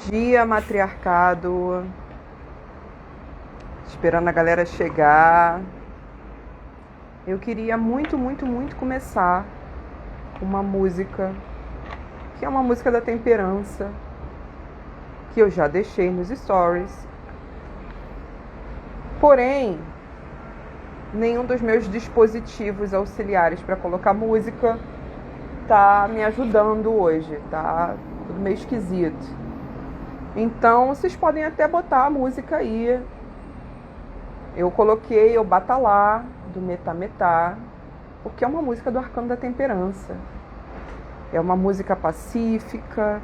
Dia, matriarcado. Esperando a galera chegar. Eu queria muito começar com uma música que é uma música da temperança, que eu já deixei nos stories. Porém, nenhum dos meus dispositivos auxiliares para colocar música tá me ajudando hoje, tá tudo meio esquisito. Então, vocês podem até botar a música aí. Eu coloquei o Batalá, do Metá Metá, porque é uma música do Arcano da Temperança. É uma música pacífica,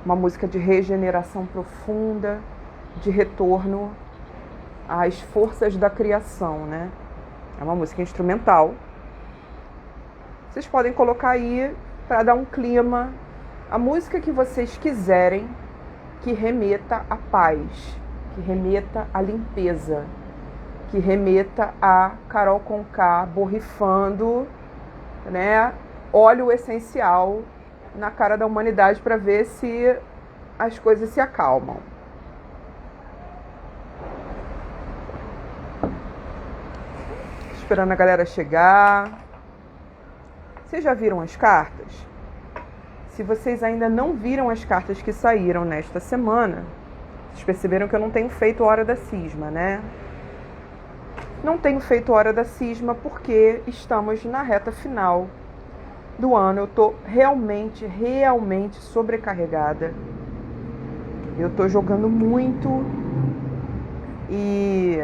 uma música de regeneração profunda, de retorno às forças da criação, né? É uma música instrumental. Vocês podem colocar aí para dar um clima, a música que vocês quiserem, que remeta à paz, que remeta à limpeza, que remeta a Carol Conká borrifando, né, óleo essencial na cara da humanidade para ver se as coisas se acalmam. Esperando a galera chegar. Vocês já viram as cartas? Se vocês ainda não viram as cartas que saíram nesta semana, vocês perceberam que eu não tenho feito Hora da Cisma, né? Não tenho feito Hora da Cisma porque estamos na reta final do ano. Eu tô realmente sobrecarregada. Eu tô jogando muito e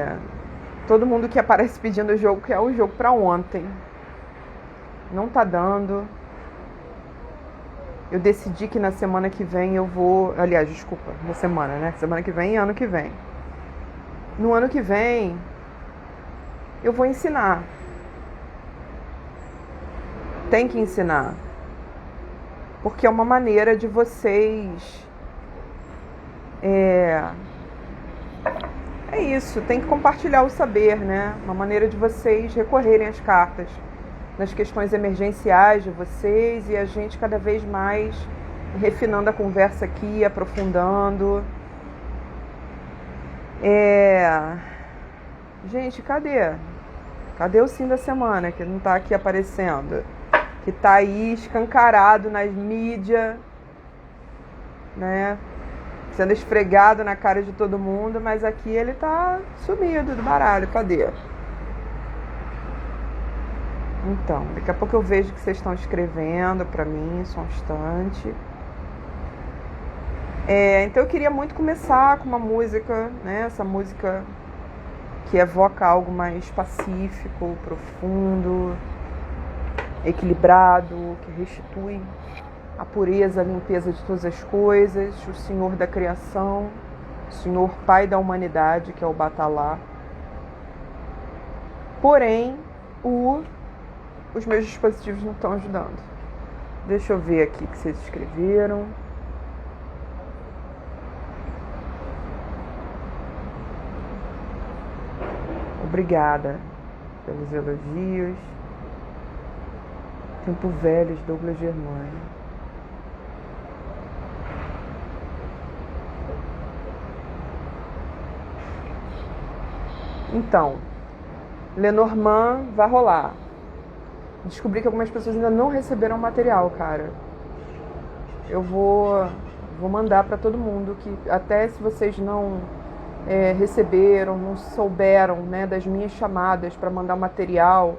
todo mundo que aparece pedindo o jogo quer o jogo pra ontem. Não tá dando. Eu decidi que na semana que vem eu vou... Aliás, desculpa, na semana, né? Semana que vem e ano que vem. No ano que vem, eu vou ensinar. Tem que ensinar. Porque é uma maneira de vocês... É isso, tem que compartilhar o saber, né? Uma maneira de vocês recorrerem às cartas nas questões emergenciais de vocês e a gente cada vez mais refinando a conversa aqui, aprofundando. Gente, cadê? Cadê o sim da semana que não tá aqui aparecendo? Que tá aí escancarado nas mídias, né? Sendo esfregado na cara de todo mundo, mas aqui ele tá sumido do baralho. Cadê? Então, daqui a pouco eu vejo que vocês estão escrevendo para mim, só um instante. Então eu queria muito começar com uma música, né? Essa música que evoca algo mais pacífico, profundo, equilibrado, que restitui a pureza, a limpeza de todas as coisas, o Senhor da criação, o Senhor Pai da humanidade, que é o Batalá. Porém, os meus dispositivos não estão ajudando. Deixa eu ver aqui o que vocês escreveram. Obrigada pelos elogios. Tempo Velhos, Douglas Germani. Então, Lenormand vai rolar. Descobri que algumas pessoas ainda não receberam o material, cara. Eu vou mandar para todo mundo, que até se vocês não receberam, não souberam, né, das minhas chamadas para mandar o material,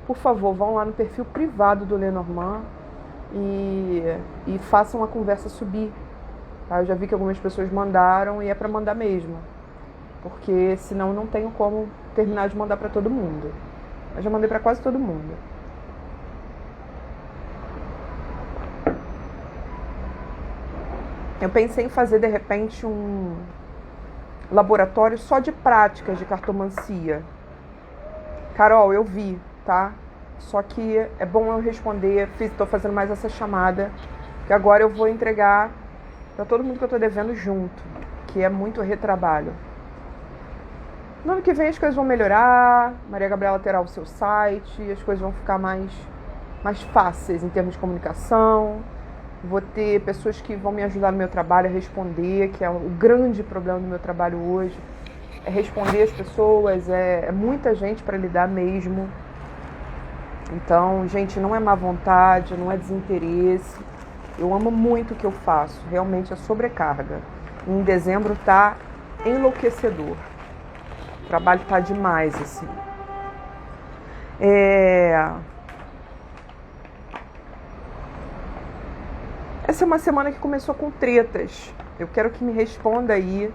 por favor, vão lá no perfil privado do Lenormand e façam a conversa subir. Tá? Eu já vi que algumas pessoas mandaram e é para mandar mesmo, porque senão não tenho como terminar de mandar para todo mundo. Eu já mandei para quase todo mundo. Eu pensei em fazer, de repente, um laboratório só de práticas de cartomancia. Carol, eu vi, tá? Só que é bom eu responder, estou fazendo mais essa chamada, que agora eu vou entregar para todo mundo que eu estou devendo junto, que é muito retrabalho. No ano que vem as coisas vão melhorar, Maria Gabriela terá o seu site, as coisas vão ficar mais fáceis em termos de comunicação. vou ter pessoas que vão me ajudar no meu trabalho a responder, que é o grande problema do meu trabalho hoje. É responder as pessoas, é muita gente para lidar mesmo. Então, gente, não é má vontade, não é desinteresse. Eu amo muito o que eu faço, realmente é sobrecarga. Em dezembro tá enlouquecedor. O trabalho tá demais, assim. Essa é uma semana que começou com tretas. Eu quero que me responda aí.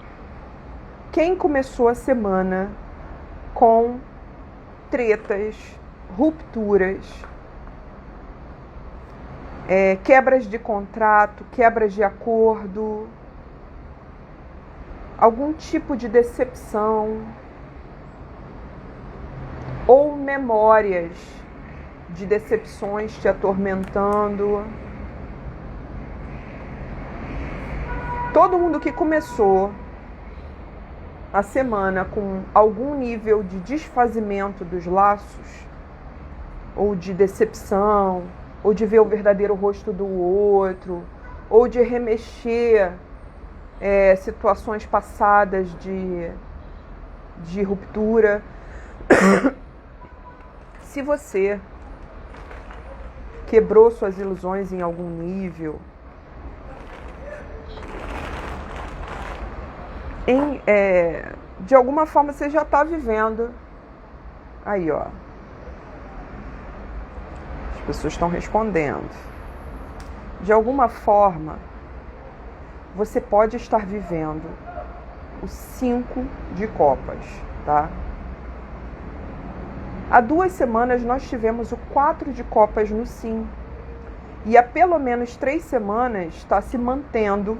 Quem começou a semana com tretas, rupturas, quebras de contrato, quebras de acordo, algum tipo de decepção ou memórias de decepções te atormentando? Todo mundo que começou a semana com algum nível de desfazimento dos laços, ou de decepção, ou de ver o verdadeiro rosto do outro, ou de remexer situações passadas de ruptura. Se você quebrou suas ilusões em algum nível, de alguma forma você já está vivendo. Aí, ó. As pessoas estão respondendo. De alguma forma, você pode estar vivendo o 5 de copas, tá? Há 2 semanas nós tivemos o 4 de copas no sim. E há pelo menos 3 semanas está se mantendo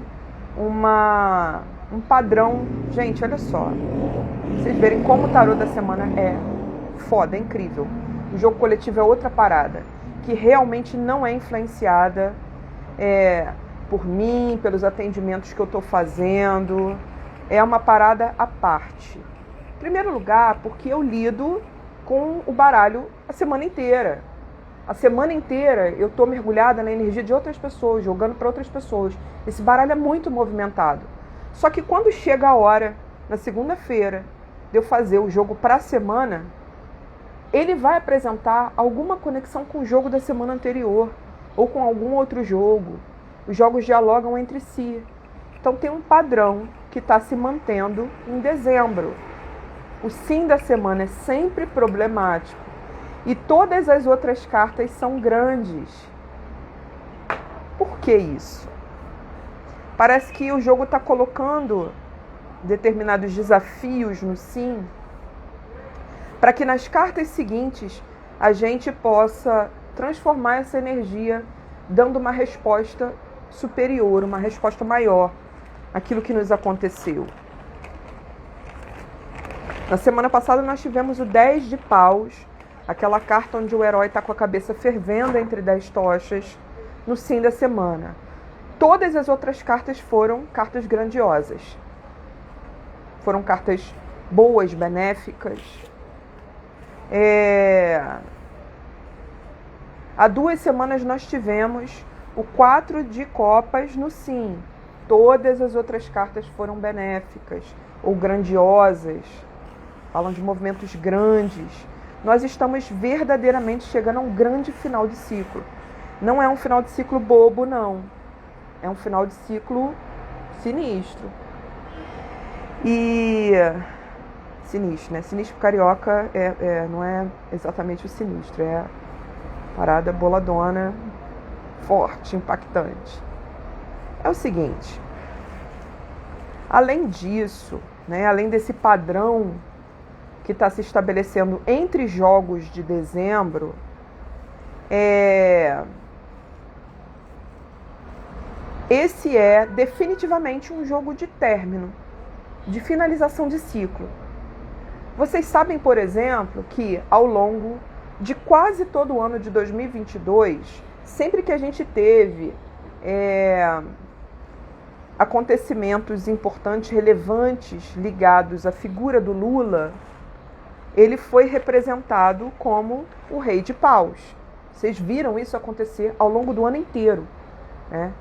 um padrão. Gente, olha só. Vocês verem como o tarô da semana é foda, é incrível. O jogo coletivo é outra parada, que realmente não é influenciada por mim, pelos atendimentos que eu estou fazendo. É uma parada à parte. Em primeiro lugar, porque eu lido com o baralho a semana inteira. A semana inteira eu estou mergulhada na energia de outras pessoas, jogando para outras pessoas. Esse baralho é muito movimentado. Só que quando chega a hora, na segunda-feira, de eu fazer o jogo para a semana, ele vai apresentar alguma conexão com o jogo da semana anterior ou com algum outro jogo. Os jogos dialogam entre si. Então tem um padrão que está se mantendo em dezembro. O sim da semana é sempre problemático e todas as outras cartas são grandes. Por que isso? Parece que o jogo está colocando determinados desafios no sim, para que nas cartas seguintes a gente possa transformar essa energia, dando uma resposta superior, uma resposta maior àquilo que nos aconteceu. Na semana passada nós tivemos o 10 de paus, aquela carta onde o herói está com a cabeça fervendo entre 10 tochas, no sim da semana. Todas as outras cartas foram cartas grandiosas. Foram cartas boas, benéficas. Há 2 semanas nós tivemos o 4 de copas no sim. Todas as outras cartas foram benéficas ou grandiosas. Falam de movimentos grandes. Nós estamos verdadeiramente chegando a um grande final de ciclo. Não é um final de ciclo bobo, não. É um final de ciclo sinistro. Sinistro, né? Sinistro carioca não é exatamente o sinistro. É parada boladona, forte, impactante. É o seguinte. Além disso, né, além desse padrão que está se estabelecendo entre jogos de dezembro, esse é definitivamente um jogo de término, de finalização de ciclo. Vocês sabem, por exemplo, que ao longo de quase todo o ano de 2022, sempre que a gente teve acontecimentos importantes, relevantes, ligados à figura do Lula, ele foi representado como o rei de paus. Vocês viram isso acontecer ao longo do ano inteiro. né?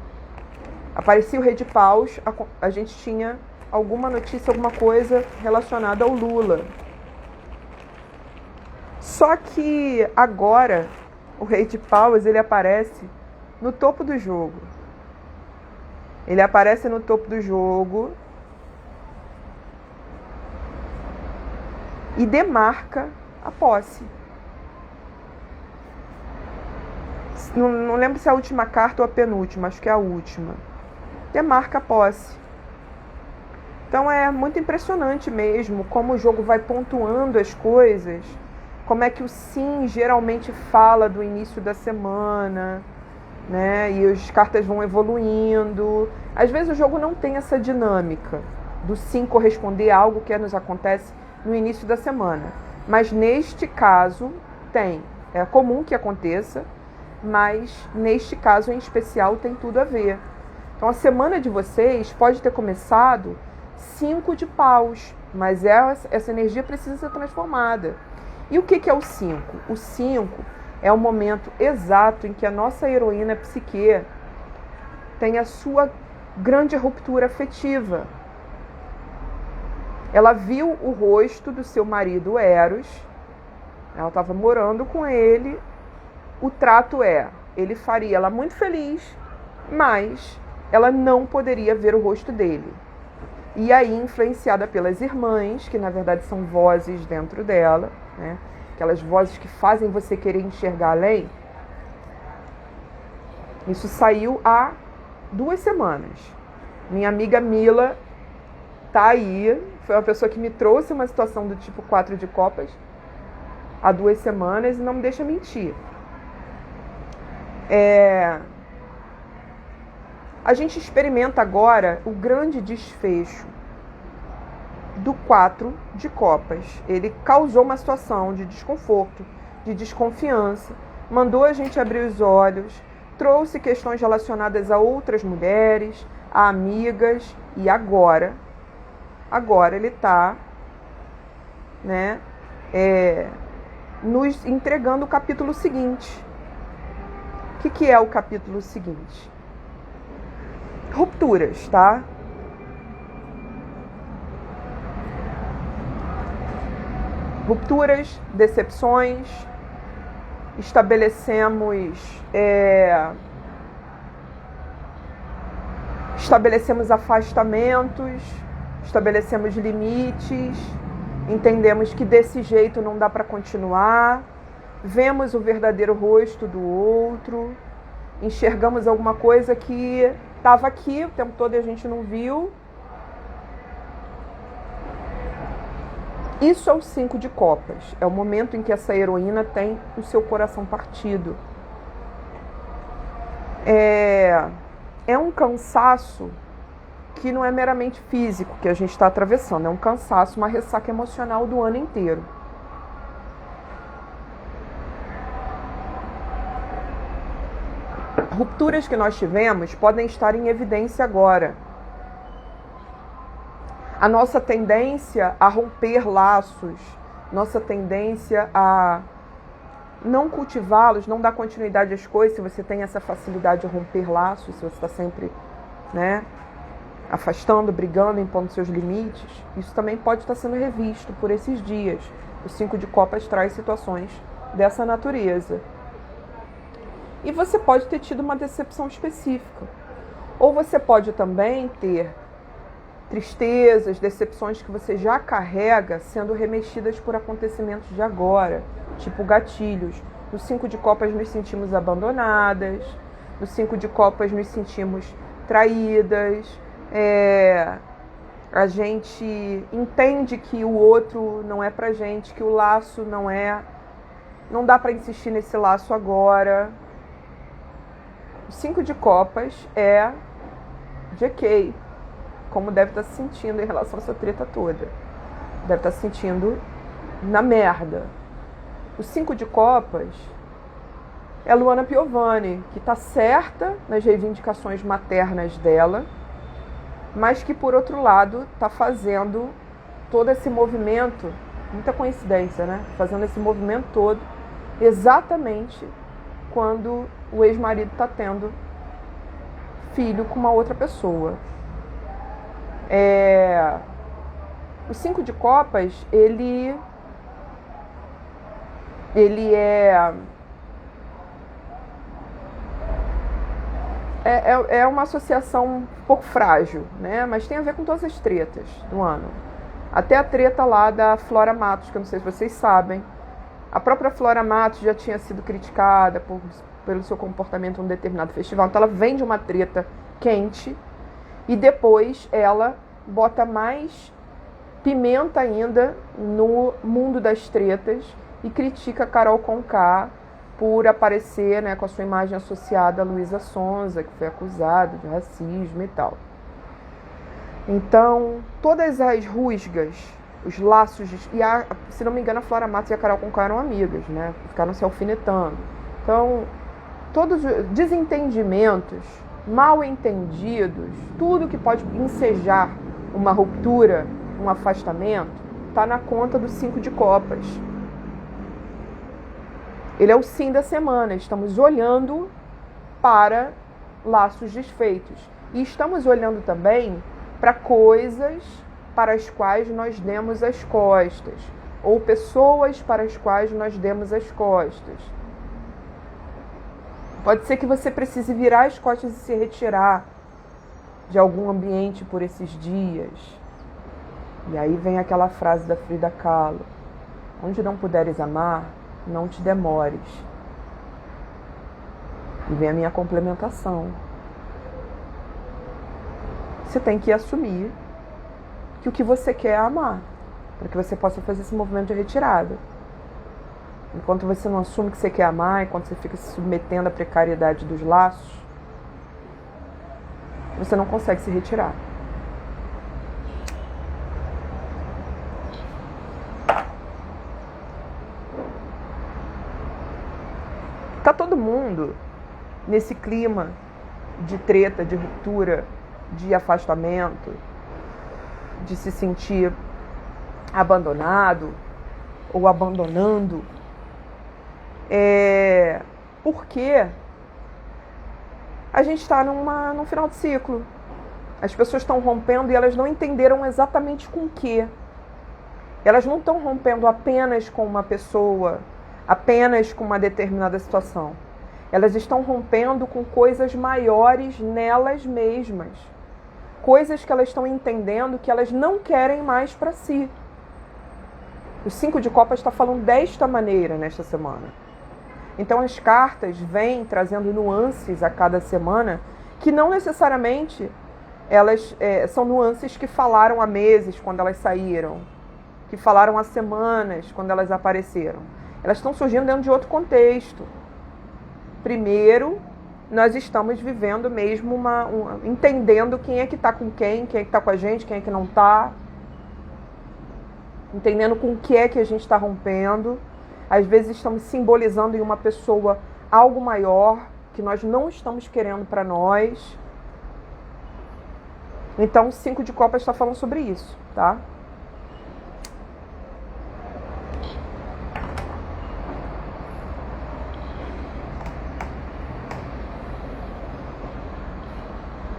Aparecia o Rei de Paus, a gente tinha alguma notícia, alguma coisa relacionada ao Lula. Só que agora o Rei de Paus, ele aparece no topo do jogo. Ele aparece no topo do jogo e demarca a posse. Não lembro se é a última carta ou a penúltima, acho que é a última. Demarca a posse. Então é muito impressionante mesmo como o jogo vai pontuando as coisas, como é que o sim geralmente fala do início da semana, né? E as cartas vão evoluindo. Às vezes o jogo não tem essa dinâmica do sim corresponder a algo que nos acontece no início da semana. Mas neste caso tem. É comum que aconteça, mas neste caso em especial tem tudo a ver. Então a semana de vocês pode ter começado 5 de paus, mas essa energia precisa ser transformada. E o que é o 5? O 5 é o momento exato em que a nossa heroína Psique tem a sua grande ruptura afetiva. Ela viu o rosto do seu marido Eros, ela estava morando com ele, o trato ele faria ela muito feliz, mas ela não poderia ver o rosto dele. E aí, influenciada pelas irmãs, que na verdade são vozes dentro dela, né? Aquelas vozes que fazem você querer enxergar além. Isso saiu há 2 semanas. Minha amiga Mila tá aí, foi uma pessoa que me trouxe uma situação do tipo 4 de copas há 2 semanas e não me deixa mentir. A gente experimenta agora o grande desfecho do 4 de copas. Ele causou uma situação de desconforto, de desconfiança, mandou a gente abrir os olhos, trouxe questões relacionadas a outras mulheres, a amigas, e agora ele está, né, nos entregando o capítulo seguinte. O que é o capítulo seguinte? Rupturas, tá? Rupturas, decepções, estabelecemos afastamentos, estabelecemos limites, entendemos que desse jeito não dá para continuar, vemos o verdadeiro rosto do outro, enxergamos alguma coisa que estava aqui o tempo todo e a gente não viu. Isso é o 5 de copas. É o momento em que essa heroína tem o seu coração partido. É um cansaço que não é meramente físico que a gente está atravessando. É um cansaço, uma ressaca emocional do ano inteiro. Rupturas que nós tivemos podem estar em evidência agora. A nossa tendência a romper laços, nossa tendência a não cultivá-los, não dar continuidade às coisas, se você tem essa facilidade de romper laços, se você está sempre, né, afastando, brigando, impondo seus limites, isso também pode estar sendo revisto por esses dias. O 5 de copas traz situações dessa natureza. E você pode ter tido uma decepção específica. Ou você pode também ter tristezas, decepções que você já carrega sendo remexidas por acontecimentos de agora, tipo gatilhos. No 5 de copas nos sentimos abandonadas, no 5 de copas nos sentimos traídas, a gente entende que o outro não é pra gente, que o laço não dá pra insistir nesse laço agora. O 5 de copas é JK, como deve estar se sentindo em relação a essa treta toda. Deve estar se sentindo na merda. O 5 de copas é a Luana Piovani, que está certa nas reivindicações maternas dela, mas que, por outro lado, está fazendo todo esse movimento, muita coincidência, né? Fazendo esse movimento todo exatamente quando o ex-marido está tendo filho com uma outra pessoa. O 5 de copas, ele é uma associação um pouco frágil, né? Mas tem a ver com todas as tretas do ano. Até a treta lá da Flora Matos, que eu não sei se vocês sabem. A própria Flora Matos já tinha sido criticada pelo seu comportamento em um determinado festival. Então ela vem de uma treta quente e depois ela bota mais pimenta ainda no mundo das tretas e critica a Carol Conká por aparecer, né, com a sua imagem associada a Luísa Sonza, que foi acusada de racismo e tal. Então, todas as rusgas, os laços... se não me engano, a Flora Matos e a Carol Conká eram amigas, né? Ficaram se alfinetando. Então, todos os desentendimentos, mal entendidos, tudo que pode ensejar uma ruptura, um afastamento, está na conta do 5 de copas. Ele é o sim da semana. Estamos olhando para laços desfeitos. E estamos olhando também para coisas para as quais nós demos as costas. Ou pessoas para as quais nós demos as costas. Pode ser que você precise virar as costas e se retirar de algum ambiente por esses dias. E aí vem aquela frase da Frida Kahlo: onde não puderes amar, não te demores. E vem a minha complementação. Você tem que assumir que o que você quer é amar, para que você possa fazer esse movimento de retirada. Enquanto você não assume que você quer amar, enquanto você fica se submetendo à precariedade dos laços, você não consegue se retirar. Tá todo mundo nesse clima de treta, de ruptura, de afastamento, de se sentir abandonado ou abandonando. Porque a gente está num final de ciclo. As pessoas estão rompendo e elas não entenderam exatamente com o quê. Elas não estão rompendo apenas com uma pessoa, apenas com uma determinada situação. Elas estão rompendo com coisas maiores nelas mesmas. Coisas que elas estão entendendo que elas não querem mais para si. O 5 de copas está falando desta maneira nesta semana. Então as cartas vêm trazendo nuances a cada semana que não necessariamente elas são nuances que falaram há meses quando elas saíram, que falaram há semanas quando elas apareceram. Elas estão surgindo dentro de outro contexto. Primeiro, nós estamos vivendo mesmo entendendo quem é que está com quem é que está com a gente, quem é que não está. Entendendo com o que é que a gente está rompendo. Às vezes estamos simbolizando em uma pessoa algo maior que nós não estamos querendo para nós. Então, o 5 de copas está falando sobre isso, tá?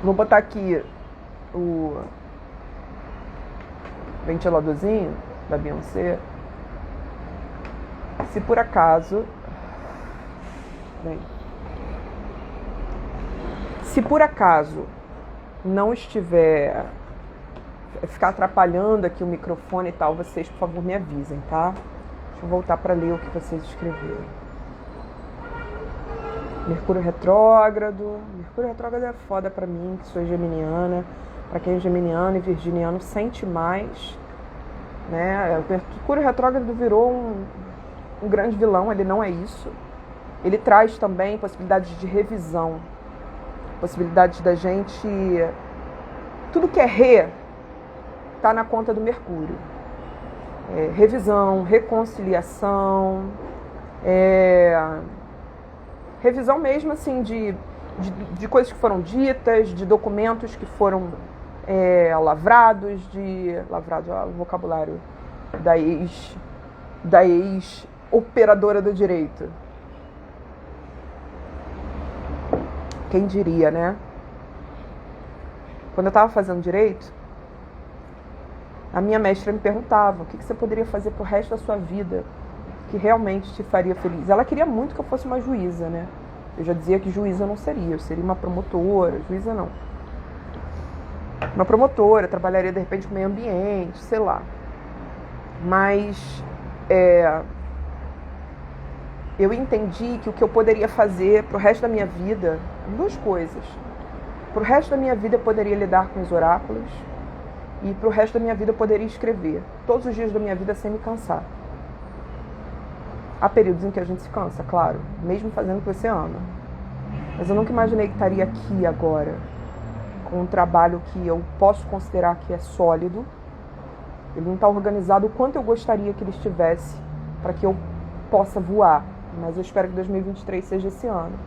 Vou botar aqui o ventiladorzinho da Beyoncé. Se por acaso... Se por acaso não estiver... ficar atrapalhando aqui o microfone e tal, vocês, por favor, me avisem, tá? Deixa eu voltar para ler o que vocês escreveram. Mercúrio retrógrado. Mercúrio retrógrado é foda pra mim, que sou geminiana. Pra quem é geminiano e virginiano, sente mais, né? O Mercúrio retrógrado virou um grande vilão, ele não é isso. Ele traz também possibilidades de revisão, possibilidades da gente... Tudo que é tá na conta do Mercúrio. Revisão, reconciliação, revisão mesmo assim de coisas que foram ditas, de documentos que foram lavrados, lavrados, o vocabulário da ex-operadora do direito. Quem diria, né? Quando eu estava fazendo direito, a minha mestra me perguntava o que você poderia fazer pro resto da sua vida que realmente te faria feliz. Ela queria muito que eu fosse uma juíza, né? Eu já dizia que juíza eu não seria, eu seria uma promotora, juíza não. Uma promotora, trabalharia de repente com meio ambiente, sei lá. Mas eu entendi que o que eu poderia fazer pro resto da minha vida, duas coisas. Pro resto da minha vida eu poderia lidar com os oráculos e pro resto da minha vida eu poderia escrever. Todos os dias da minha vida sem me cansar. Há períodos em que a gente se cansa, claro, mesmo fazendo o que você ama. Mas eu nunca imaginei que estaria aqui agora, com um trabalho que eu posso considerar que é sólido. Ele não está organizado o quanto eu gostaria que ele estivesse para que eu possa voar. Mas eu espero que 2023 seja esse ano.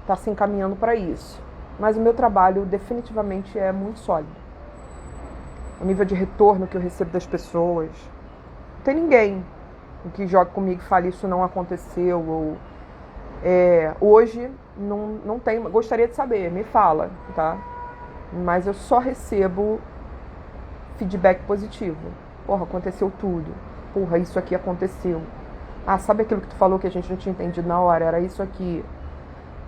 Está se encaminhando para isso. Mas o meu trabalho definitivamente é muito sólido. O nível de retorno que eu recebo das pessoas. Não tem ninguém que jogue comigo e fale isso não aconteceu. Ou, hoje não tem. Gostaria de saber, me fala, tá? Mas eu só recebo feedback positivo. Porra, aconteceu tudo. Porra, isso aqui aconteceu. Ah, sabe aquilo que tu falou que a gente não tinha entendido na hora? Era isso aqui.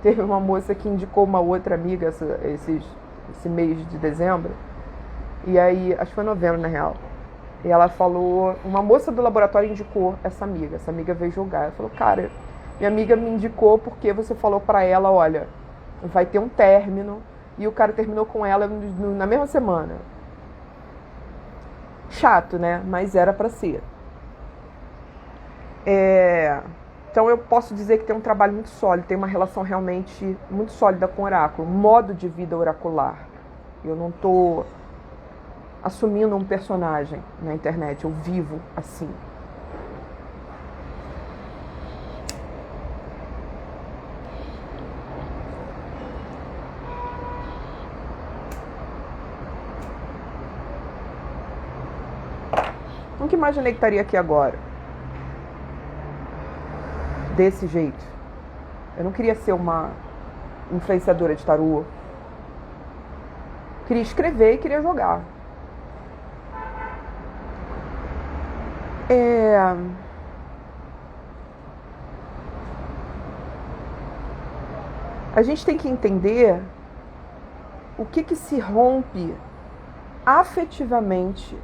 Teve uma moça que indicou uma outra amiga esse mês de dezembro. E aí, acho que foi novembro, na real. E ela falou, uma moça do laboratório indicou essa amiga veio julgar. Ela falou, cara, minha amiga me indicou porque você falou pra ela, olha, vai ter um término, e o cara terminou com ela na mesma semana. Chato, né? Mas era pra ser. Então eu posso dizer que tem um trabalho muito sólido, tem uma relação realmente muito sólida com o oráculo, modo de vida oracular. Eu não tô assumindo um personagem na internet, eu vivo assim. Nunca imaginei que estaria aqui agora. Desse jeito. Eu não queria ser uma influenciadora de tarô. Queria escrever e queria jogar. A gente tem que entender o que se rompe afetivamente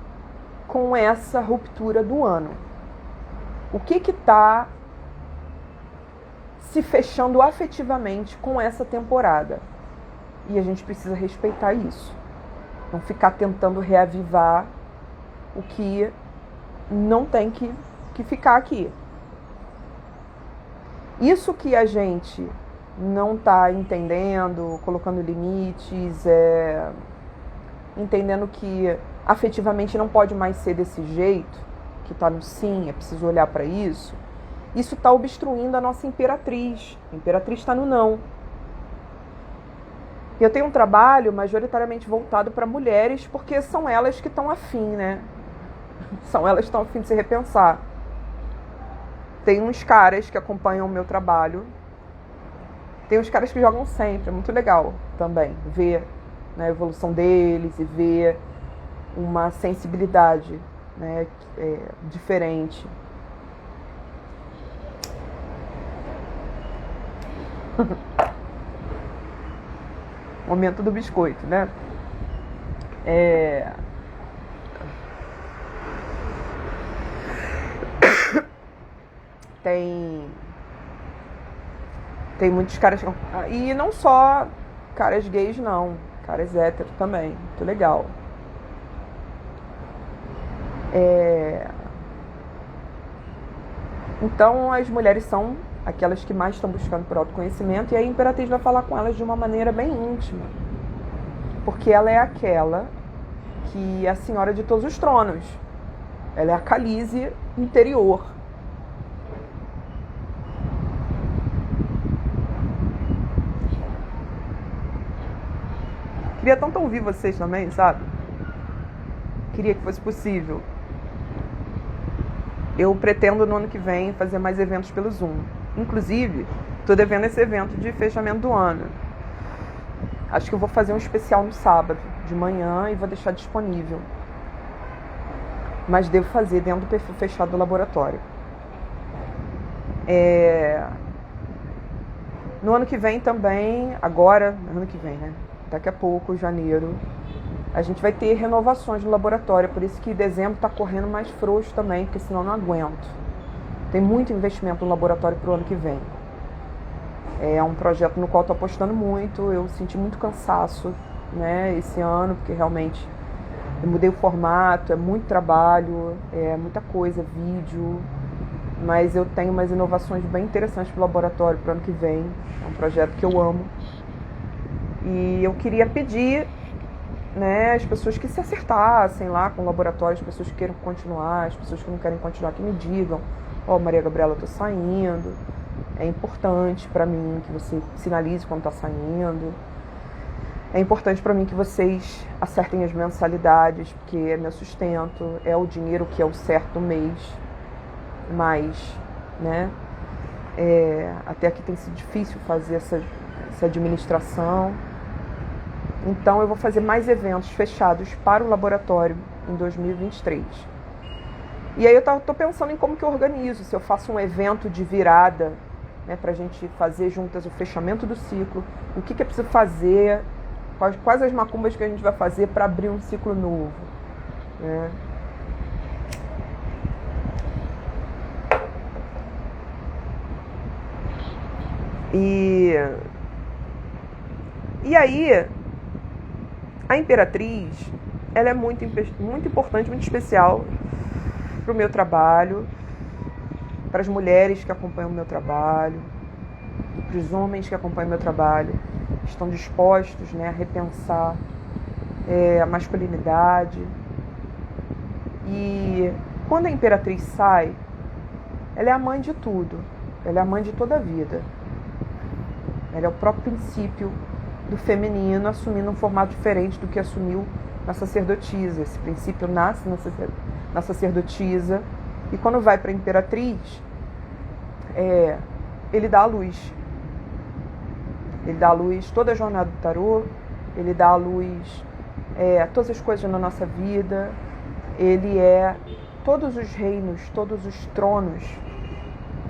com essa ruptura do ano. O que está se fechando afetivamente com essa temporada. E a gente precisa respeitar isso. Não ficar tentando reavivar o que não tem que ficar aqui. Isso que a gente não está entendendo, colocando limites, entendendo que afetivamente não pode mais ser desse jeito, que está no sim, é preciso olhar para isso. Isso está obstruindo a nossa imperatriz. A imperatriz está no não. Eu tenho um trabalho majoritariamente voltado para mulheres, porque são elas que estão afim, né? São elas que estão afim de se repensar. Tem uns caras que acompanham o meu trabalho. Tem uns caras que jogam sempre. É muito legal também ver, né, a evolução deles e ver uma sensibilidade, né, diferente. Momento do biscoito, né? Tem muitos caras, e não só caras gays não, caras héteros também, muito legal. Então as mulheres são aquelas que mais estão buscando por autoconhecimento, e a Imperatriz vai falar com elas de uma maneira bem íntima, porque ela é aquela que é a senhora de todos os tronos, ela é a Calise interior. Queria tanto ouvir vocês também, sabe? Queria que fosse possível. Eu pretendo no ano que vem fazer mais eventos pelo Zoom. Inclusive, estou devendo esse evento de fechamento do ano. Acho que eu vou fazer um especial no sábado de manhã e vou deixar disponível. Mas devo fazer dentro do perfil fechado do laboratório. No ano que vem também, agora, ano que vem, né? Daqui a pouco, janeiro, a gente vai ter renovações no laboratório. Por isso que dezembro está correndo mais frouxo também, porque senão eu não aguento. Tem muito investimento no laboratório para o ano que vem. É um projeto no qual estou apostando muito. Eu senti muito cansaço, né, esse ano, porque realmente eu mudei o formato, é muito trabalho, é muita coisa, vídeo. Mas eu tenho umas inovações bem interessantes para o laboratório para o ano que vem. É um projeto que eu amo. E eu queria pedir, né, as pessoas que se acertassem lá com o laboratório, as pessoas que queiram continuar, as pessoas que não querem continuar, que me digam: ó, Maria Gabriela, eu tô saindo. É importante para mim que você sinalize quando tá saindo. É importante para mim que vocês acertem as mensalidades, porque é meu sustento, é o dinheiro que é o certo do mês. Mas, né, até aqui tem sido difícil fazer essa administração. Então eu vou fazer mais eventos fechados para o laboratório em 2023. E aí eu tô pensando em como que eu organizo, se eu faço um evento de virada, né, pra gente fazer juntas o fechamento do ciclo, o que é preciso fazer, quais as macumbas que a gente vai fazer para abrir um ciclo novo, né? E aí, a Imperatriz, ela é muito importante, muito especial para o meu trabalho, para as mulheres que acompanham o meu trabalho, para os homens que acompanham o meu trabalho, estão dispostos, né, a repensar a masculinidade. E quando a Imperatriz sai, ela é a mãe de tudo, ela é a mãe de toda a vida. Ela é o próprio princípio do feminino assumindo um formato diferente do que assumiu na sacerdotisa. Esse princípio nasce na sacerdotisa e quando vai para a Imperatriz, ele dá a luz. Ele dá a luz toda a jornada do tarô, ele dá a luz todas as coisas na nossa vida, ele é todos os reinos, todos os tronos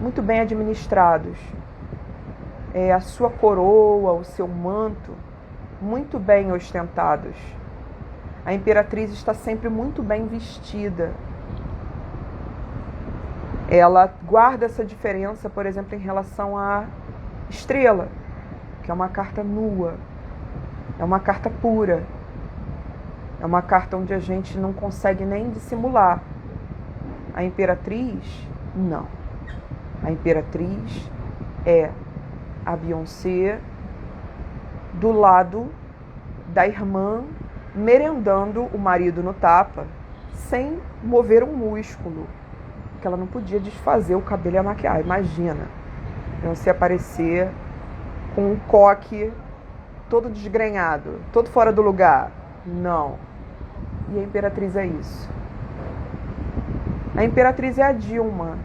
muito bem administrados. A sua coroa, o seu manto, muito bem ostentados. A Imperatriz está sempre muito bem vestida. Ela guarda essa diferença, por exemplo, em relação à estrela, que é uma carta nua, é uma carta pura, é uma carta onde a gente não consegue nem dissimular. A Imperatriz, não. A Imperatriz é a Beyoncé do lado da irmã, merendando o marido no tapa, sem mover um músculo, porque ela não podia desfazer o cabelo e a maquiagem. Imagina, Beyoncé aparecer com um coque todo desgrenhado, todo fora do lugar. Não. E a Imperatriz é isso. A Imperatriz é a Dilma,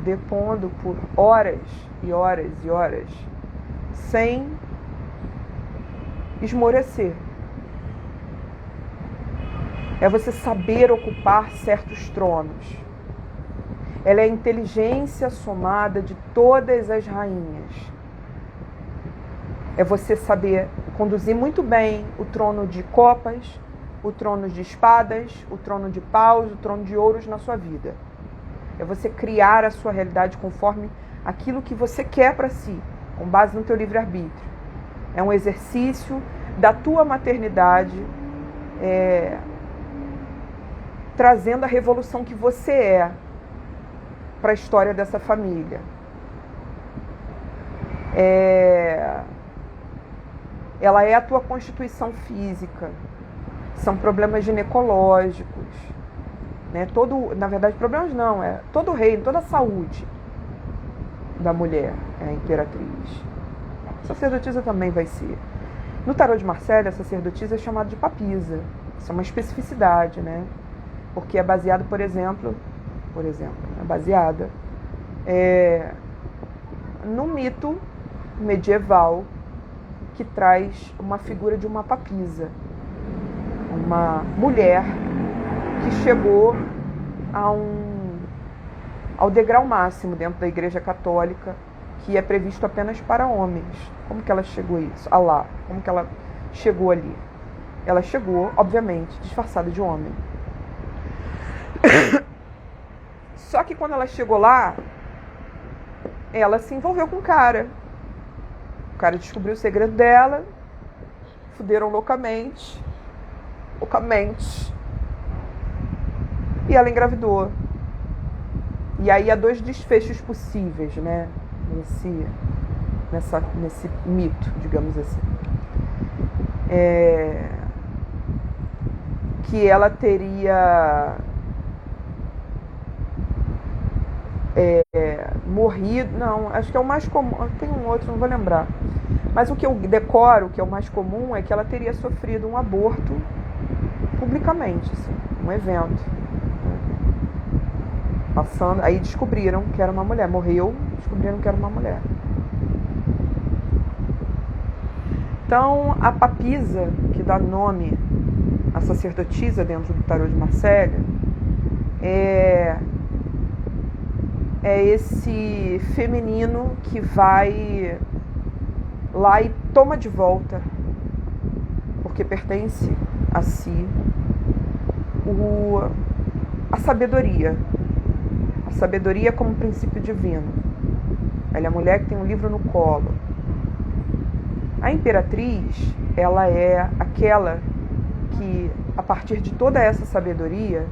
depondo por horas e horas e horas, sem esmorecer. É você saber ocupar certos tronos. Ela é a inteligência somada de todas as rainhas. É você saber conduzir muito bem o trono de copas, o trono de espadas, o trono de paus, o trono de ouros na sua vida. É você criar a sua realidade conforme aquilo que você quer para si, com base no teu livre-arbítrio. É um exercício da tua maternidade, trazendo a revolução que você é para a história dessa família. Ela é a tua constituição física. São problemas ginecológicos, né? Na verdade, problemas não, é todo o reino, toda a saúde da mulher é a Imperatriz. A sacerdotisa também vai ser. No tarô de Marcélia, a sacerdotisa é chamada de papisa. Isso é uma especificidade, né? Porque é baseado, por exemplo, é baseada no mito medieval que traz uma figura de uma papisa, uma mulher que chegou ao degrau máximo dentro da Igreja Católica, que é previsto apenas para homens. Como que ela chegou a isso? Alá, como que ela chegou ali? Ela chegou, obviamente, disfarçada de homem. Só que quando ela chegou lá, ela se envolveu com o cara. O cara descobriu o segredo dela, fuderam loucamente, e ela engravidou. E aí há 2 desfechos possíveis, né? Nesse mito, digamos assim. Que ela teria morrido. Não, acho que é o mais comum. Tem um outro, não vou lembrar. Mas o que eu decoro, que é o mais comum, é que ela teria sofrido um aborto publicamente, assim, um evento. Passando, aí descobriram que era uma mulher. Morreu, descobriram que era uma mulher. Então, a papisa, que dá nome à sacerdotisa dentro do tarô de Marcélia, é esse feminino que vai lá e toma de volta, porque pertence a si, a sabedoria. A sabedoria como princípio divino. Ela é a mulher que tem um livro no colo. A imperatriz, ela é aquela que, a partir de toda essa sabedoria,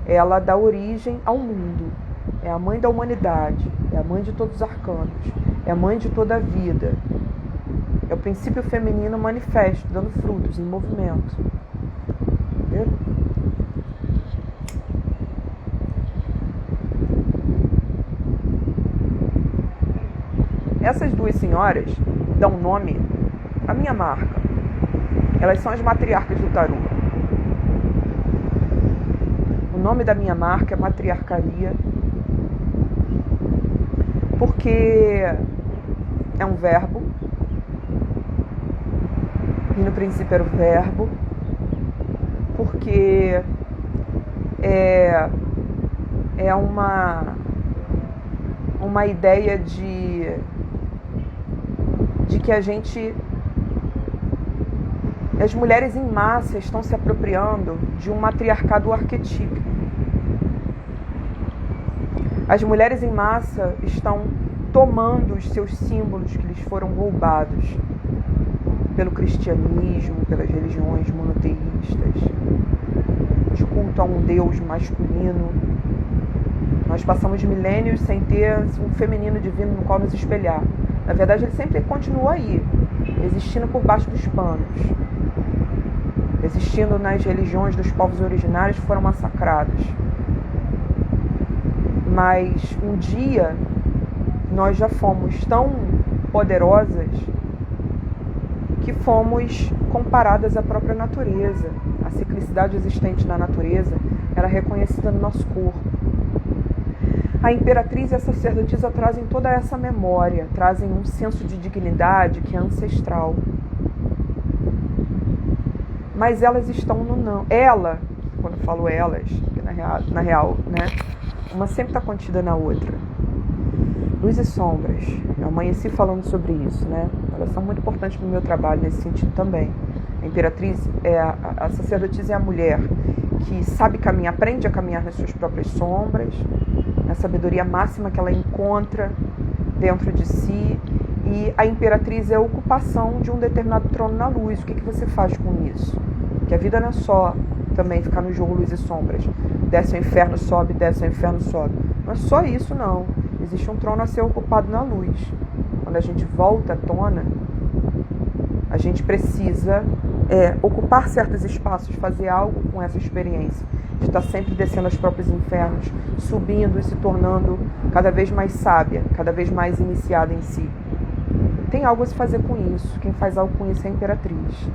ela dá origem ao mundo. É a mãe da humanidade, é a mãe de todos os arcanos, é a mãe de toda a vida. É o princípio feminino manifesto, dando frutos, em movimento. Entendeu? Essas 2 senhoras dão nome à minha marca. Elas são as matriarcas do tarô. O nome da minha marca é Matriarcaria, porque é um verbo, e no princípio era o verbo, porque é uma ideia de que as mulheres em massa estão se apropriando de um matriarcado arquetípico. As mulheres em massa estão tomando os seus símbolos que lhes foram roubados pelo cristianismo, pelas religiões monoteístas, de culto a um Deus masculino. Nós passamos milênios sem ter um feminino divino no qual nos espelhar. Na verdade, ele sempre continua aí, existindo por baixo dos panos, existindo nas religiões dos povos originários que foram massacrados. Mas um dia nós já fomos tão poderosas que fomos comparadas à própria natureza. A ciclicidade existente na natureza era reconhecida no nosso corpo. A imperatriz e a sacerdotisa trazem toda essa memória, trazem um senso de dignidade que é ancestral. Mas elas estão no não. Ela, quando eu falo elas, que na real, né? Uma sempre está contida na outra. Luz e sombras. Eu amanheci falando sobre isso, né? Elas são muito importantes para o meu trabalho nesse sentido também. A imperatriz, a sacerdotisa é a mulher que sabe caminhar, aprende a caminhar nas suas próprias sombras, na sabedoria máxima que ela encontra dentro de si. E a imperatriz é a ocupação de um determinado trono na luz. O que você faz com isso? Porque a vida não é só também ficar no jogo luz e sombras. Desce ao inferno, sobe, desce ao inferno, sobe. Não é só isso, não. Existe um trono a ser ocupado na luz. Quando a gente volta à tona, a gente precisa ocupar certos espaços, fazer algo com essa experiência. De estar sempre descendo aos próprios infernos, subindo e se tornando cada vez mais sábia, cada vez mais iniciada em si. Tem algo a se fazer com isso. Quem faz algo com isso é a imperatriz.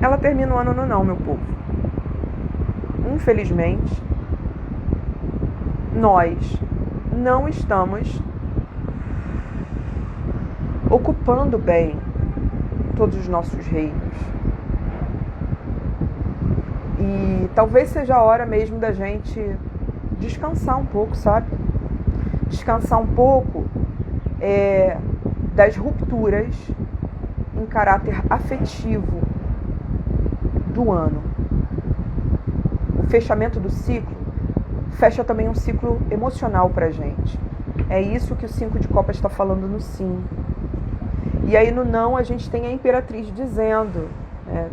Ela termina o ano no não, meu povo. Infelizmente, nós não estamos ocupando bem todos os nossos reinos. E talvez seja a hora mesmo da gente descansar um pouco, sabe? Descansar um pouco das rupturas em caráter afetivo do ano. O fechamento do ciclo fecha também um ciclo emocional pra gente. É isso que o 5 de copas está falando no sim. E aí no não a gente tem a imperatriz dizendo,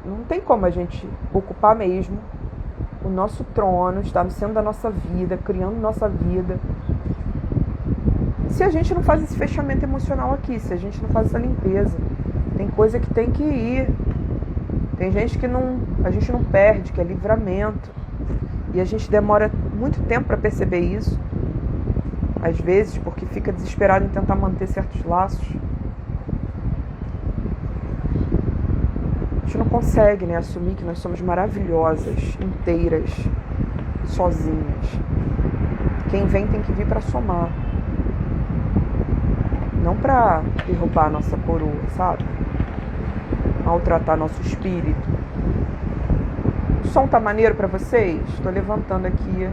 não tem como a gente ocupar mesmo o nosso trono, estar no centro da nossa vida, criando nossa vida, se a gente não faz esse fechamento emocional aqui, se a gente não faz essa limpeza. Tem coisa que tem que ir. Tem gente que a gente não perde, que é livramento. E a gente demora muito tempo para perceber isso. Às vezes, porque fica desesperado em tentar manter certos laços. A gente não consegue, né, assumir que nós somos maravilhosas, inteiras, sozinhas. Quem vem tem que vir para somar. Não para derrubar a nossa coroa, sabe? Maltratar nosso espírito. O som tá maneiro para vocês? Estou levantando aqui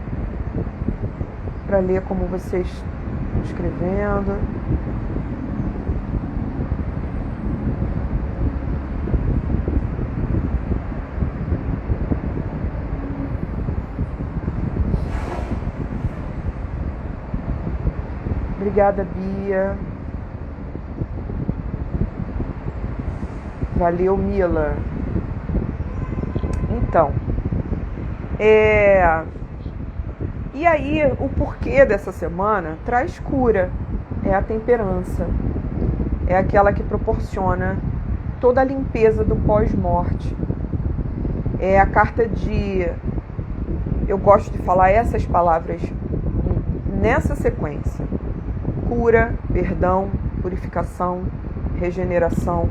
para ler como vocês estão escrevendo. Obrigada, Bia. Valeu, Mila. Então, e aí o porquê dessa semana traz cura. É a temperança. É aquela que proporciona toda a limpeza do pós-morte. É a carta de... Eu gosto de falar essas palavras nessa sequência. Cura, perdão, purificação, regeneração.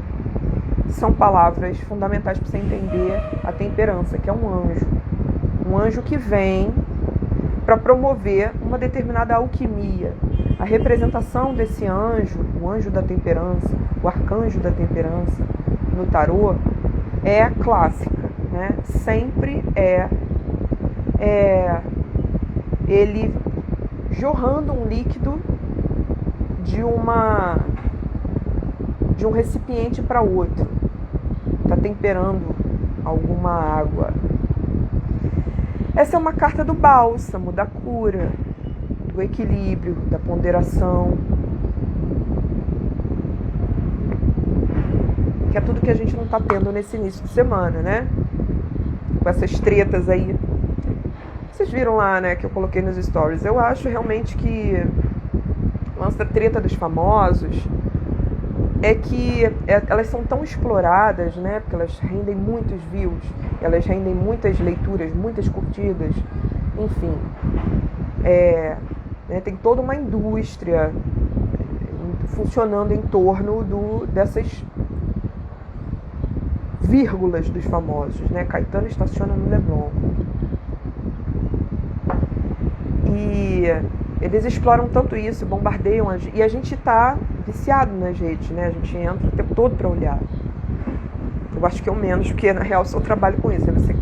São palavras fundamentais para você entender a temperança, que é um anjo. Um anjo que vem para promover uma determinada alquimia. A representação desse anjo, o anjo da temperança, o arcanjo da temperança, no tarô, é clássica, né? Sempre ele jorrando um líquido de um recipiente para outro. Está temperando alguma água. Essa é uma carta do bálsamo, da cura, do equilíbrio, da ponderação. Que é tudo que a gente não está tendo nesse início de semana, né? Com essas tretas aí. Vocês viram lá, né, que eu coloquei nos stories. Eu acho realmente que o lance da treta dos famosos é que elas são tão exploradas, né? Porque elas rendem muitos views, elas rendem muitas leituras, muitas curtidas, enfim. Tem toda uma indústria funcionando em torno dessas vírgulas dos famosos, né? Caetano estaciona no Leblon. E eles exploram tanto isso, bombardeiam e a gente tá viciado nas redes, né? A gente entra o tempo todo para olhar. Eu acho que eu menos, porque na real só trabalho com isso. Aí você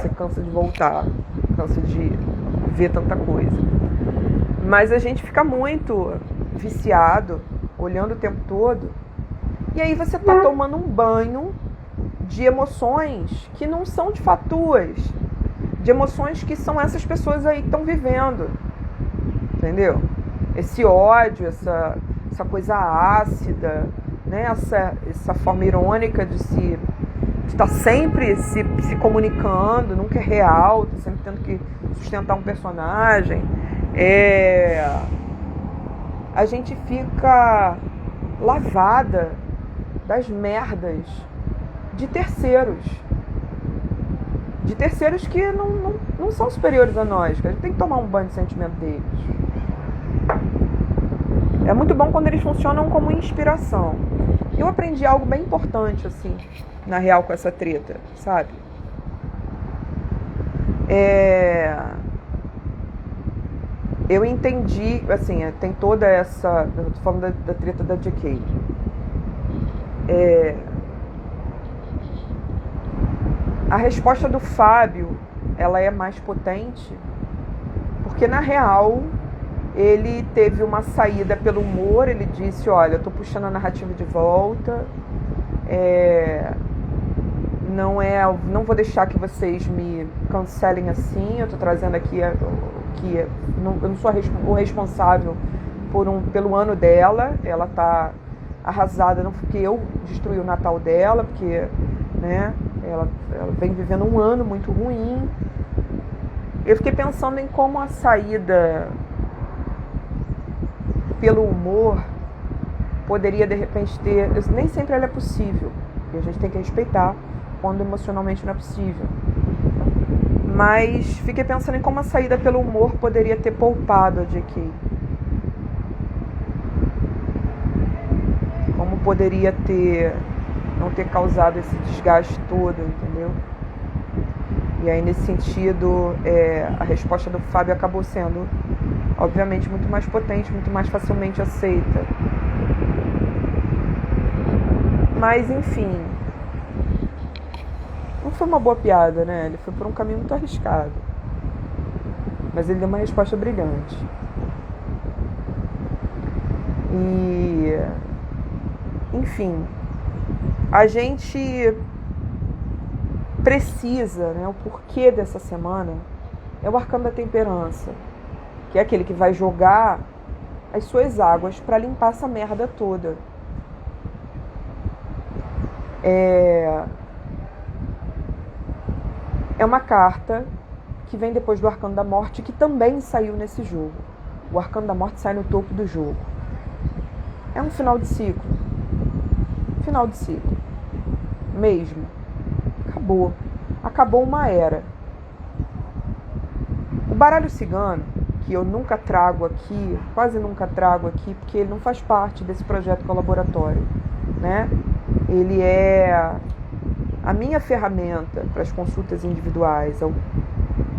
cansa de voltar, cansa de ver tanta coisa. Mas a gente fica muito viciado, olhando o tempo todo. E aí você tá tomando um banho de emoções que não são de fato tuas, de emoções que são essas pessoas aí que estão vivendo, entendeu? Esse ódio, essa coisa ácida, né? Essa forma irônica de estar sempre se comunicando, nunca é real, tá sempre tendo que sustentar um personagem. A gente fica lavada das merdas de terceiros. De terceiros que não são superiores a nós, que a gente tem que tomar um banho de sentimento deles. É muito bom quando eles funcionam como inspiração. Eu aprendi algo bem importante, assim, na real, com essa treta, sabe? Eu entendi, assim, tem toda essa... Eu tô falando da treta da JK. A resposta do Fábio, ela é mais potente, porque na real ele teve uma saída pelo humor. Ele disse: olha, eu tô puxando a narrativa de volta, não vou deixar que vocês me cancelem assim, eu tô trazendo aqui eu não sou o responsável pelo ano dela, ela tá arrasada, não porque eu destruí o Natal dela, porque, né, ela vem vivendo um ano muito ruim. Eu fiquei pensando em como a saída pelo humor poderia de repente ter... Nem sempre ela é possível, e a gente tem que respeitar quando emocionalmente não é possível. Mas fiquei pensando em como a saída pelo humor poderia ter poupado a JK. Como poderia não ter causado esse desgaste todo, entendeu? E aí, nesse sentido, a resposta do Fábio acabou sendo, obviamente, muito mais potente, muito mais facilmente aceita. Mas, enfim, não foi uma boa piada, né? Ele foi por um caminho muito arriscado. Mas ele deu uma resposta brilhante. E, enfim, a gente precisa, né? O porquê dessa semana é o Arcano da Temperança, que é aquele que vai jogar as suas águas para limpar essa merda toda. É uma carta que vem depois do Arcano da Morte, que também saiu nesse jogo. O Arcano da Morte sai no topo do jogo. É um final de ciclo. Final de ciclo. Mesmo. Acabou. Acabou uma era. O baralho cigano, que eu nunca trago aqui, quase nunca trago aqui, porque ele não faz parte desse projeto colaboratório, né? Ele é a minha ferramenta para as consultas individuais,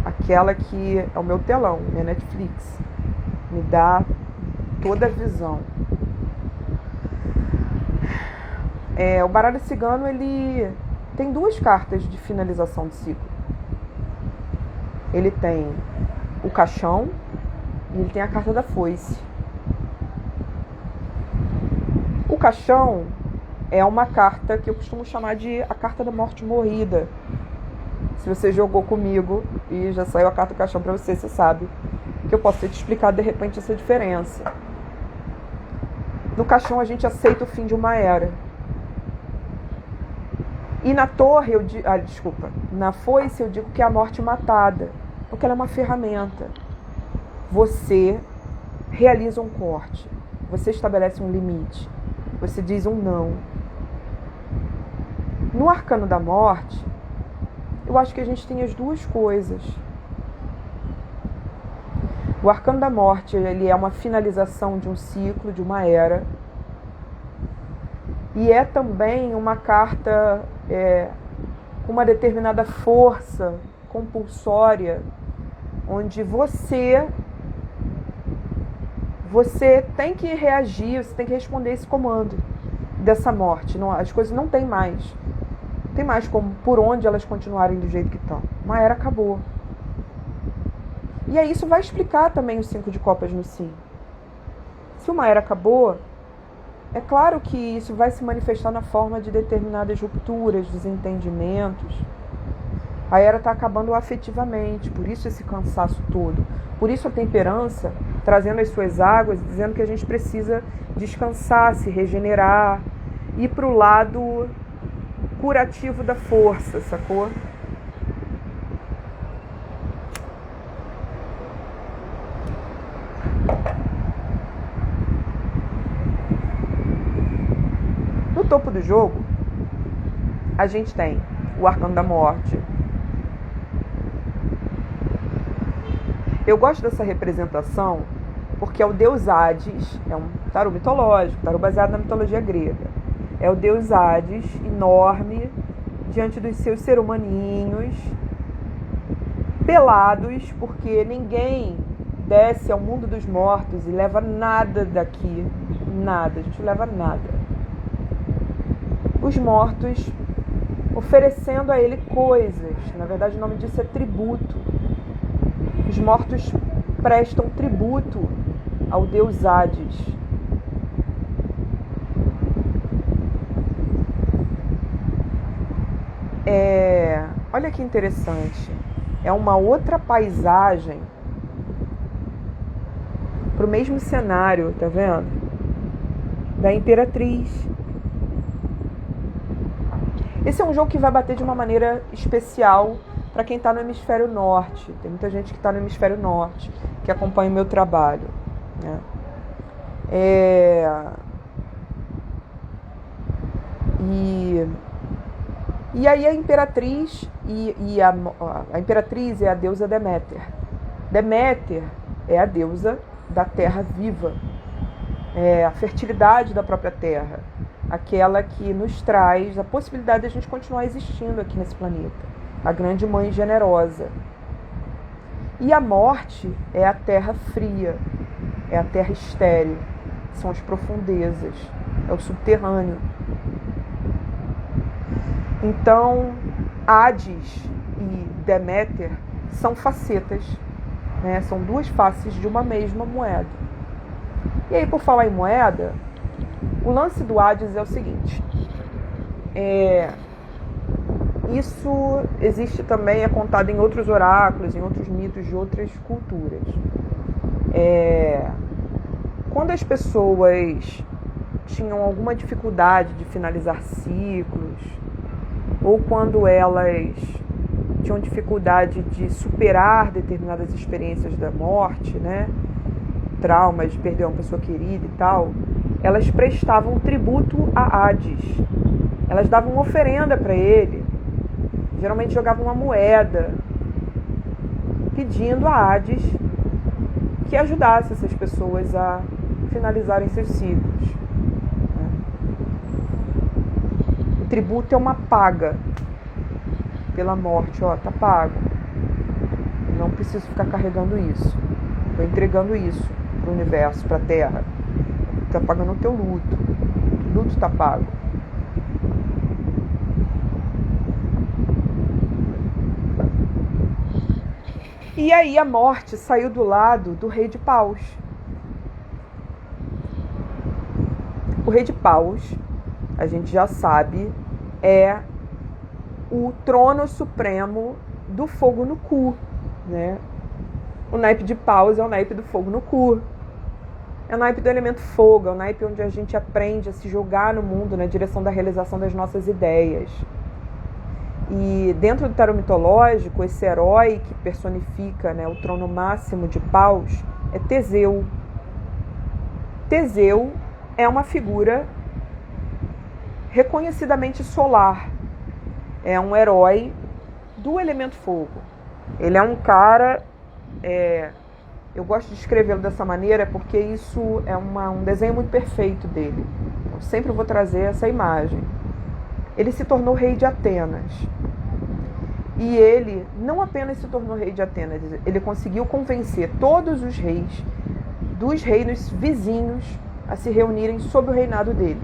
aquela que é o meu telão, minha Netflix, me dá toda a visão. O baralho cigano, ele tem duas cartas de finalização de ciclo. Ele tem o caixão e ele tem a carta da foice. O caixão é uma carta que eu costumo chamar de a carta da morte morrida. Se você jogou comigo e já saiu a carta do caixão para você, você sabe que eu posso ter te explicado de repente essa diferença. No caixão a gente aceita o fim de uma era. E na torre, na foice eu digo que é a morte matada, porque ela é uma ferramenta. Você realiza um corte, você estabelece um limite, você diz um não. No Arcano da Morte, eu acho que a gente tem as duas coisas. O Arcano da Morte, ele é uma finalização de um ciclo, de uma era. E é também uma carta com uma determinada força compulsória, onde você tem que reagir, você tem que responder esse comando dessa morte. Não, as coisas não tem mais. Não tem mais por onde elas continuarem do jeito que estão. Uma era acabou. E aí isso vai explicar também o 5 de copas no sim. Se uma era acabou, é claro que isso vai se manifestar na forma de determinadas rupturas, desentendimentos. A era está acabando afetivamente, por isso esse cansaço todo. Por isso a temperança, trazendo as suas águas, dizendo que a gente precisa descansar, se regenerar, ir para o lado curativo da força, sacou? No topo do jogo, a gente tem o Arcano da Morte. Eu gosto dessa representação porque é o deus Hades, é um tarô mitológico, tarô baseado na mitologia grega. É o deus Hades, enorme, diante dos seus ser-humaninhos, pelados, porque ninguém desce ao mundo dos mortos e leva nada daqui, nada, a gente leva nada. Os mortos oferecendo a ele coisas, na verdade o nome disso é tributo. Os mortos prestam tributo ao deus Hades. Olha que interessante, é uma outra paisagem para o mesmo cenário, tá vendo? Da Imperatriz. Esse é um jogo que vai bater de uma maneira especial para quem está no hemisfério norte. Tem muita gente que está no hemisfério norte, que acompanha o meu trabalho, né? E aí a Imperatriz a Imperatriz é a deusa Deméter. Deméter é a deusa da terra viva, é a fertilidade da própria terra, aquela que nos traz a possibilidade de a gente continuar existindo aqui nesse planeta, a grande mãe generosa. E a morte é a terra fria, é a terra estéril, são as profundezas, é o subterrâneo. Então, Hades e Deméter são facetas, né? São duas faces de uma mesma moeda. E aí, por falar em moeda, o lance do Hades é o seguinte. Isso existe também, é contado em outros oráculos, em outros mitos de outras culturas. Quando as pessoas tinham alguma dificuldade de finalizar ciclos, ou quando elas tinham dificuldade de superar determinadas experiências da morte, né? Traumas de perder uma pessoa querida e tal, elas prestavam tributo a Hades. Elas davam uma oferenda para ele, geralmente jogavam uma moeda, pedindo a Hades que ajudasse essas pessoas a finalizarem seus ciclos. O tributo é uma paga pela morte, ó, tá pago. Não preciso ficar carregando isso. Estou entregando isso para o universo, para a Terra. Está pagando o teu luto. O luto está pago. E aí a morte saiu do lado do rei de paus. O rei de paus, a gente já sabe, é o trono supremo do fogo no cu, né? O naipe de paus é o naipe do fogo no cu. É o naipe do elemento fogo, é o naipe onde a gente aprende a se jogar no mundo na direção da realização das nossas ideias. E dentro do tarô mitológico, esse herói que personifica, né, o trono máximo de paus é Teseu. Teseu é uma figura reconhecidamente solar. É um herói do elemento fogo. Ele é um cara... eu gosto de escrevê-lo dessa maneira porque isso é um desenho muito perfeito dele. Eu sempre vou trazer essa imagem. Ele se tornou rei de Atenas. E ele não apenas se tornou rei de Atenas, ele conseguiu convencer todos os reis dos reinos vizinhos a se reunirem sob o reinado dele.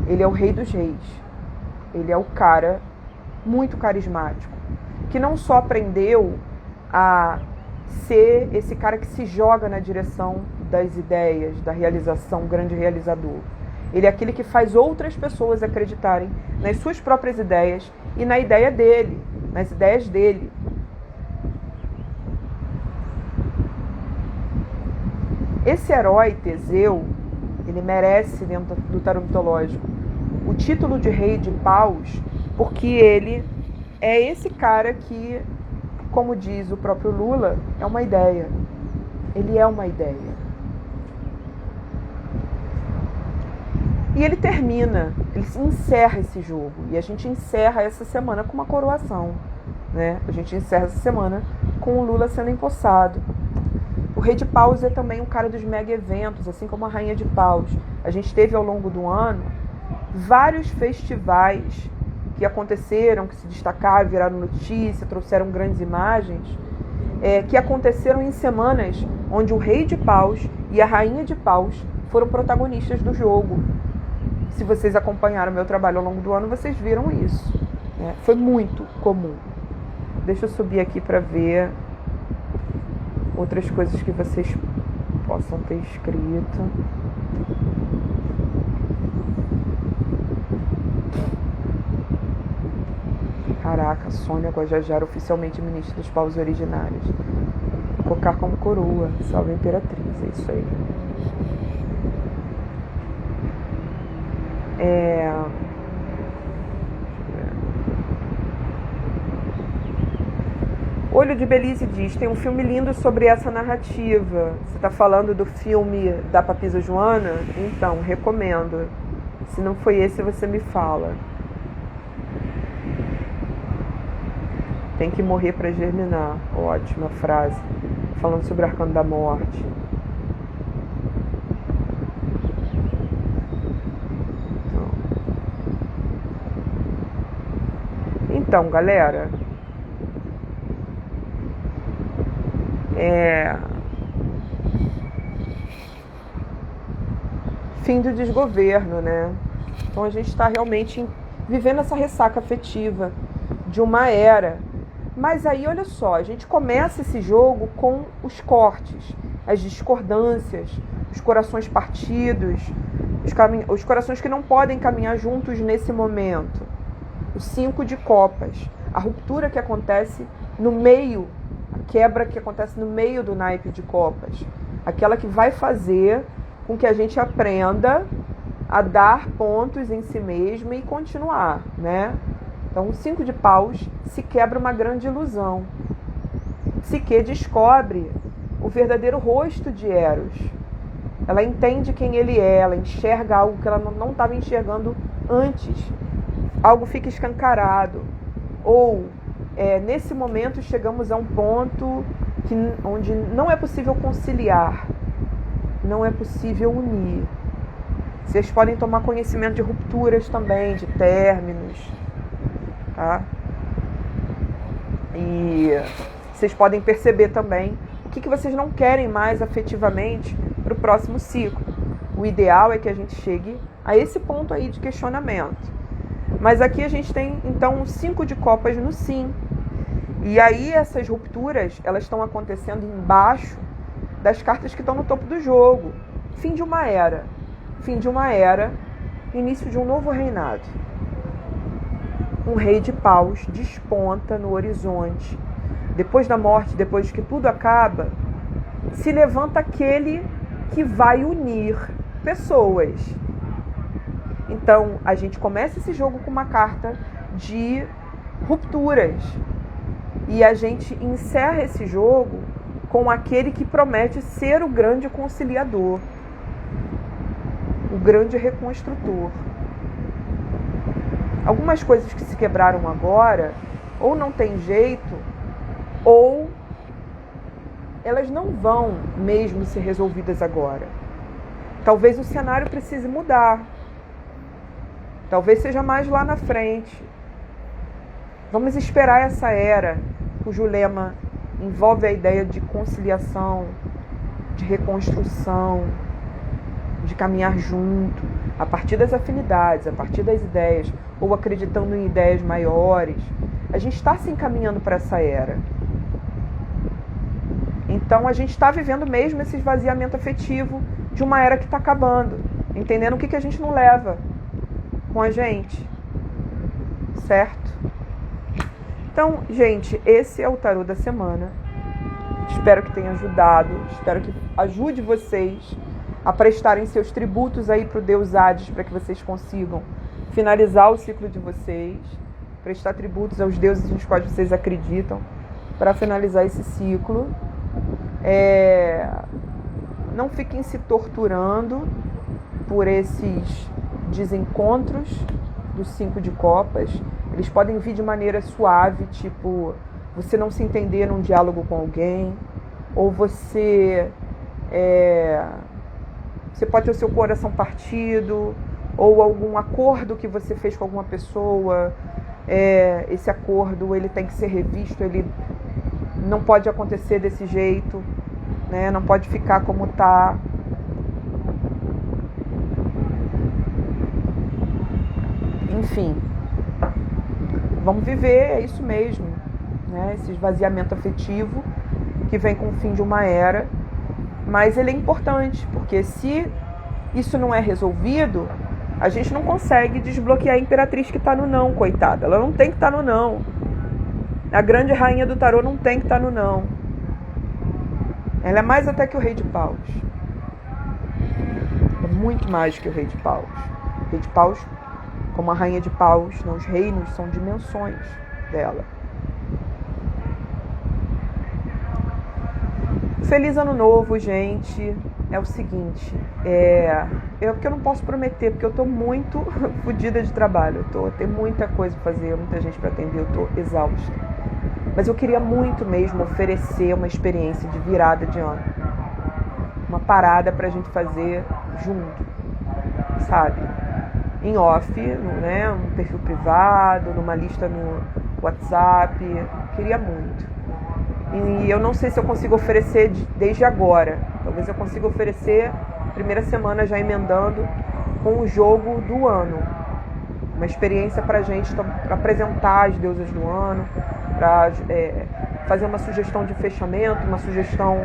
Ele é o rei dos reis. Ele é o cara muito carismático, que não só aprendeu a ser esse cara que se joga na direção das ideias, da realização, um grande realizador. Ele é aquele que faz outras pessoas acreditarem nas suas próprias ideias e na ideia dele, nas ideias dele. Esse herói, Teseu, ele merece, dentro do tarô mitológico, o título de rei de paus, porque ele é esse cara que, como diz o próprio Lula, é uma ideia. Ele é uma ideia. E ele termina, ele encerra esse jogo. E a gente encerra essa semana com uma coroação, né? A gente encerra essa semana com o Lula sendo empossado. O rei de paus é também um cara dos mega eventos, assim como a rainha de paus. A gente teve ao longo do ano vários festivais que aconteceram, que se destacaram, viraram notícia, trouxeram grandes imagens, que aconteceram em semanas onde o Rei de Paus e a Rainha de Paus foram protagonistas do jogo. Se vocês acompanharam meu trabalho ao longo do ano, vocês viram isso. Foi muito comum. Deixa eu subir aqui para ver outras coisas que vocês possam ter escrito. Caraca, Sônia Guajajara, oficialmente ministra dos povos originários. Colocar como coroa, salve a imperatriz, é isso aí. Olho de Belize diz, tem um filme lindo sobre essa narrativa. Você está falando do filme da Papisa Joana? Então, recomendo. Se não foi esse, você me fala. Tem que morrer para germinar. Ótima frase. Falando sobre o Arcano da Morte. Então, galera, fim do desgoverno, né? Então a gente está realmente vivendo essa ressaca afetiva de uma era. Mas aí, olha só, a gente começa esse jogo com os cortes, as discordâncias, os corações partidos, os corações que não podem caminhar juntos nesse momento. O 5 de copas, a ruptura que acontece no meio, a quebra que acontece no meio do naipe de copas. Aquela que vai fazer com que a gente aprenda a dar pontos em si mesmo e continuar, né? Então, o 5 de paus se quebra uma grande ilusão. Psique descobre o verdadeiro rosto de Eros. Ela entende quem ele é, ela enxerga algo que ela não estava enxergando antes. Algo fica escancarado. Ou, nesse momento, chegamos a um ponto onde não é possível conciliar, não é possível unir. Vocês podem tomar conhecimento de rupturas também, de términos, tá? E vocês podem perceber também o que vocês não querem mais afetivamente para o próximo ciclo. O ideal é que a gente chegue a esse ponto aí de questionamento. Mas aqui a gente tem, então, o 5 de copas no sim. E aí essas rupturas, elas estão acontecendo embaixo das cartas que estão no topo do jogo. Fim de uma era. Fim de uma era, início de um novo reinado. Um rei de paus desponta no horizonte. Depois da morte, depois que tudo acaba, se levanta aquele que vai unir pessoas. Então, a gente começa esse jogo com uma carta de rupturas. E a gente encerra esse jogo com aquele que promete ser o grande conciliador, o grande reconstrutor. Algumas coisas que se quebraram agora, ou não tem jeito, ou elas não vão mesmo ser resolvidas agora. Talvez o cenário precise mudar. Talvez seja mais lá na frente. Vamos esperar essa era, cujo lema envolve a ideia de conciliação, de reconstrução, de caminhar junto, a partir das afinidades, a partir das ideias, ou acreditando em ideias maiores. A gente está se encaminhando para essa era. Então a gente está vivendo mesmo esse esvaziamento afetivo de uma era que está acabando, entendendo o que a gente não leva com a gente, certo? Então, gente, esse é o tarô da semana. Espero que tenha ajudado, espero que ajude vocês a prestarem seus tributos aí para o Deus Hades, para que vocês consigam finalizar o ciclo de vocês, prestar tributos aos deuses nos quais vocês acreditam, para finalizar esse ciclo. Não fiquem se torturando por esses desencontros do 5 de copas. Eles podem vir de maneira suave, tipo, você não se entender num diálogo com alguém, ou você pode ter o seu coração partido, ou algum acordo que você fez com alguma pessoa, esse acordo ele tem que ser revisto, ele não pode acontecer desse jeito, né? Não pode ficar como está. Enfim, vamos viver, é isso mesmo, né? Esse esvaziamento afetivo que vem com o fim de uma era, mas ele é importante, porque se isso não é resolvido, a gente não consegue desbloquear a imperatriz que está no não, coitada. Ela não tem que estar no não. A grande rainha do tarô não tem que estar no não. Ela é mais até que o rei de paus. É muito mais que o rei de paus. O rei de paus, como a rainha de paus, os reinos são dimensões dela. Feliz ano novo, gente. É o seguinte, que eu não posso prometer, porque eu tô muito fodida de trabalho. Tem muita coisa pra fazer, muita gente pra atender, eu tô exausta. Mas eu queria muito mesmo oferecer uma experiência de virada de ano. Uma parada pra gente fazer junto, sabe? Em off, né? Um perfil privado, numa lista no WhatsApp. Queria muito. E eu não sei se eu consigo oferecer desde agora. Talvez eu consiga oferecer primeira semana já emendando com o jogo do ano. Uma experiência pra gente, para apresentar as deusas do ano, para fazer uma sugestão de fechamento, uma sugestão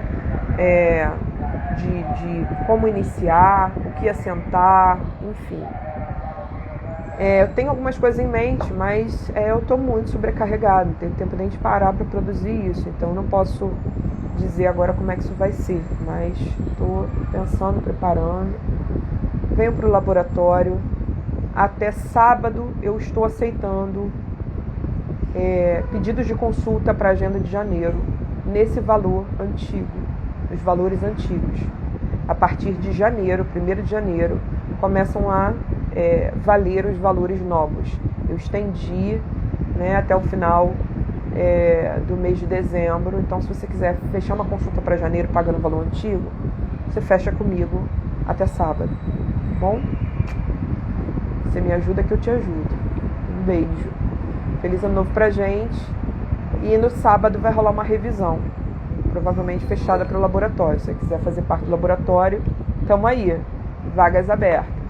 de como iniciar, o que assentar, enfim. Eu tenho algumas coisas em mente, mas eu estou muito sobrecarregado, não tenho tempo nem de parar para produzir isso, então não posso dizer agora como é que isso vai ser, mas estou pensando, preparando. Venho para o laboratório, até sábado eu estou aceitando pedidos de consulta para a agenda de janeiro, nesse valor antigo, os valores antigos. A partir de janeiro, 1º de janeiro, começam a valer os valores novos. Eu estendi, né, até o final do mês de dezembro. Então, se você quiser fechar uma consulta para janeiro pagando o valor antigo, você fecha comigo até sábado, tá bom? Você me ajuda que eu te ajudo. Um beijo. Feliz ano novo pra gente. E no sábado vai rolar uma revisão, provavelmente fechada para o laboratório. Se você quiser fazer parte do laboratório, tamo aí. Vagas abertas.